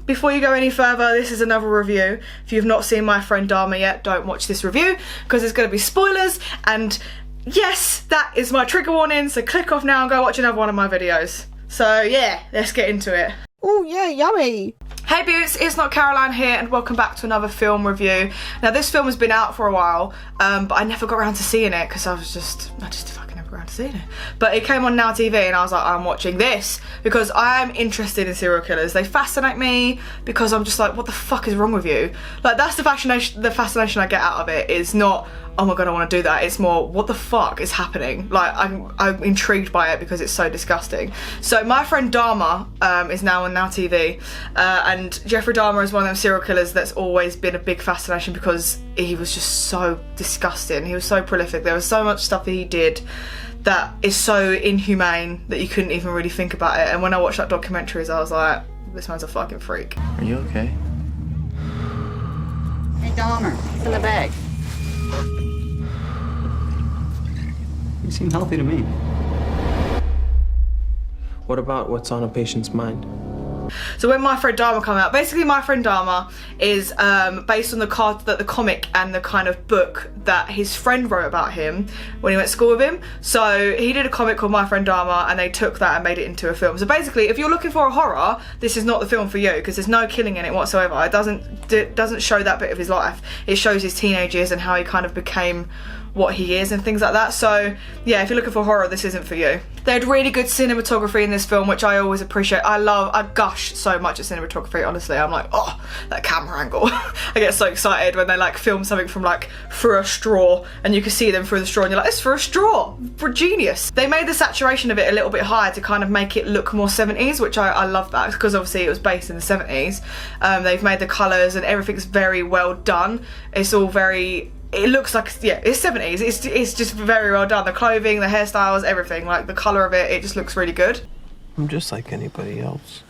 Before you go any further, this is another review. If you've not seen My Friend Dahmer yet, don't watch this review because there's going to be spoilers, and yes, that is my trigger warning, so click off now and go watch another one of my videos. So yeah, let's get into it. Oh yeah, yummy. Hey Beauts, it's not Caroline here and welcome back to another film review. Now this film has been out for a while, but I never got around to seeing it because I just fucking never got around to seeing it. But it came on Now TV and I was like, I'm watching this because I am interested in serial killers. They fascinate me because I'm just like, what the fuck is wrong with you? Like that's the fascination I get out of it. Is not, oh my god, I want to do that. It's more, what the fuck is happening? Like, I'm intrigued by it because it's so disgusting. So My Friend Dahmer is now on Now TV, and Jeffrey Dahmer is one of them serial killers that's always been a big fascination because he was just so disgusting. He was so prolific. There was so much stuff that he did that is so inhumane that you couldn't even really think about it. And when I watched that documentaries, I was like, this man's a fucking freak. Are you okay? Hey Dahmer, it's in the bag. You seem healthy to me. What about what's on a patient's mind? So when My Friend Dahmer came out, basically My Friend Dahmer is based on the comic and the kind of book that his friend wrote about him when he went to school with him. So he did a comic called My Friend Dahmer and they took that and made it into a film. So basically, if you're looking for a horror, this is not the film for you because there's no killing in it whatsoever. It doesn't show that bit of his life. It shows his teenage years and how he kind of became what he is and things like that. So yeah, if you're looking for horror, this isn't for you. They had really good cinematography in this film, which I always appreciate. I gush so much at cinematography, honestly. I'm like, oh, that camera angle. I get so excited when they like film something from like through a straw and you can see them through the straw and you're like, it's through a straw, genius. They made the saturation of it a little bit higher to kind of make it look more 70s, which I love that because obviously it was based in the 70s. They've made the colours and everything's very well done. It's all very, it looks like, yeah, it's 70s. It's just very well done. The clothing, the hairstyles, everything, like the colour of it, it just looks really good. I'm just like anybody else.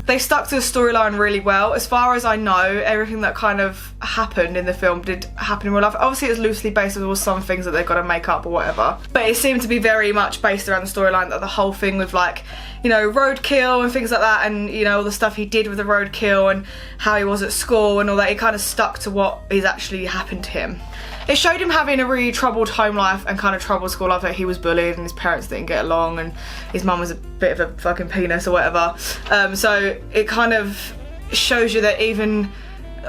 They stuck to the storyline really well. As far as I know, everything that kind of happened in the film did happen in real life. Obviously it was loosely based on some things that they've got to make up or whatever. But it seemed to be very much based around the storyline, that the whole thing with like, you know, roadkill and things like that, and you know, all the stuff he did with the roadkill and how he was at school and all that, it kind of stuck to what is actually happened to him. It showed him having a really troubled home life and kind of troubled school life. Like he was bullied and his parents didn't get along and his mum was a bit of a fucking penis or whatever. So it kind of shows you that even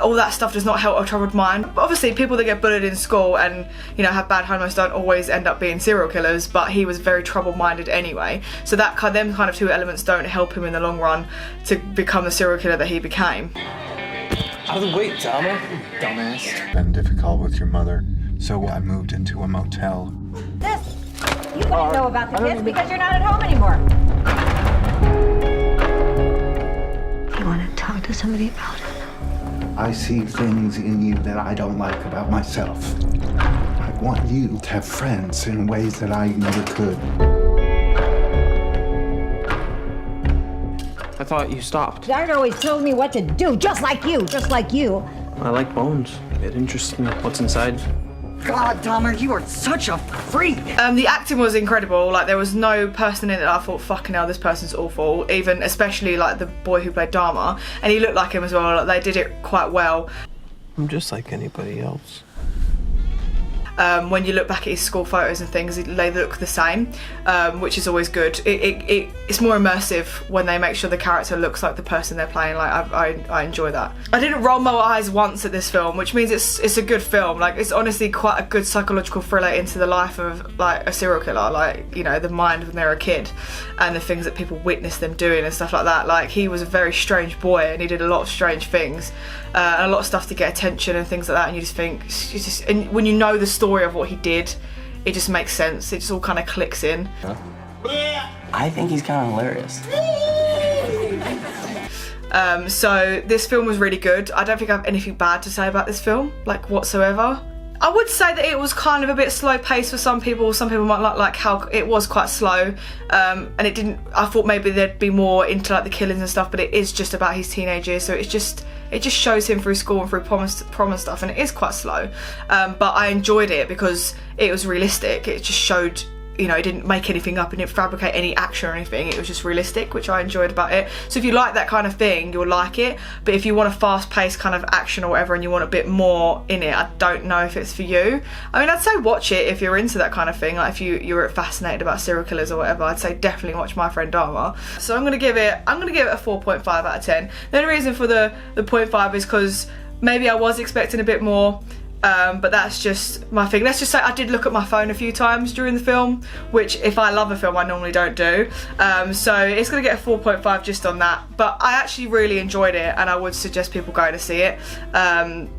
all that stuff does not help a troubled mind. But obviously people that get bullied in school and, you know, have bad home lives don't always end up being serial killers, but he was very troubled minded anyway. So them kind of two elements don't help him in the long run to become the serial killer that he became. Out of the way, Dahmer. Dumbass. It's been difficult with your mother, so I moved into a motel. This! You wouldn't know about the kids because you're not at home anymore. You want to talk to somebody about it? I see things in you that I don't like about myself. I want you to have friends in ways that I never could. I thought you stopped. Dad always told me what to do, just like you, just like you. I like bones. It interests me. What's inside? God, Dahmer, you are such a freak. The acting was incredible. Like there was no person in it that I thought, fucking hell, this person's awful. Even especially like the boy who played Dahmer, and he looked like him as well. Like, they did it quite well. I'm just like anybody else. When you look back at his school photos and things, they look the same, which is always good. It's more immersive when they make sure the character looks like the person they're playing. Like I enjoy that. I didn't roll my eyes once at this film, which means it's a good film. Like it's honestly quite a good psychological thriller into the life of like a serial killer, like, you know, the mind when they're a kid and the things that people witness them doing and stuff like that. Like he was a very strange boy and he did a lot of strange things and a lot of stuff to get attention and things like that, and you just think, and when you know the story of what he did, it just makes sense. It just all kind of clicks in. I think he's kind of hilarious. So this film was really good. I don't think I have anything bad to say about this film, like whatsoever. I would say that it was kind of a bit slow paced for some people. Some people might not like how it was quite slow, and it didn't. I thought maybe there'd be more into like the killings and stuff, but it is just about his teenage years, so it just shows him through school and through prom and stuff, and it is quite slow. But I enjoyed it because it was realistic. It just showed you know, it didn't make anything up, it didn't fabricate any action or anything, it was just realistic, which I enjoyed about it. So if you like that kind of thing, you'll like it, but if you want a fast-paced kind of action or whatever and you want a bit more in it, I don't know if it's for you. I mean, I'd say watch it if you're into that kind of thing, like if you're fascinated about serial killers or whatever, I'd say definitely watch My Friend Dahmer. So I'm gonna give it a 4.5 out of 10. The only reason for the 0.5 is because maybe I was expecting a bit more, but that's just my thing. Let's just say I did look at my phone a few times during the film, which if I love a film I normally don't do. So it's gonna get a 4.5 just on that, but I actually really enjoyed it and I would suggest people go to see it. And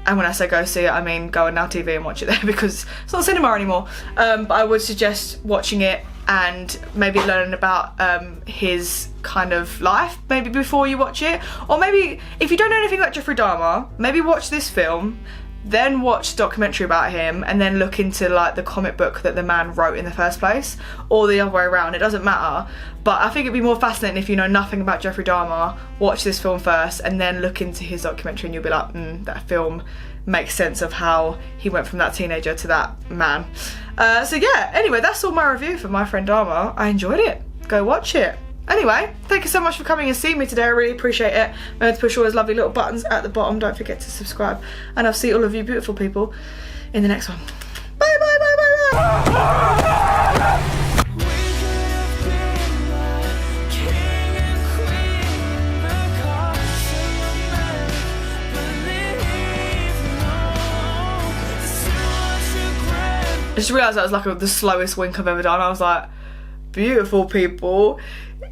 when I say go see it, I mean go on Now TV and watch it there because it's not cinema anymore. But I would suggest watching it and maybe learning about his kind of life maybe before you watch it, or maybe if you don't know anything about Jeffrey Dahmer, maybe watch this film, then watch the documentary about him, and then look into like the comic book that the man wrote in the first place, or the other way around, it doesn't matter. But I think it'd be more fascinating if you know nothing about Jeffrey Dahmer, watch this film first and then look into his documentary and you'll be like, that film makes sense of how he went from that teenager to that man. So yeah, anyway, that's all my review for My Friend Dahmer. I enjoyed it, go watch it. Anyway, thank you so much for coming and seeing me today. I really appreciate it. Remember to push all those lovely little buttons at the bottom. Don't forget to subscribe. And I'll see all of you beautiful people in the next one. Bye, bye, bye, bye, bye. I just realised that was like the slowest wink I've ever done. I was like, beautiful people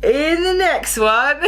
in the next one.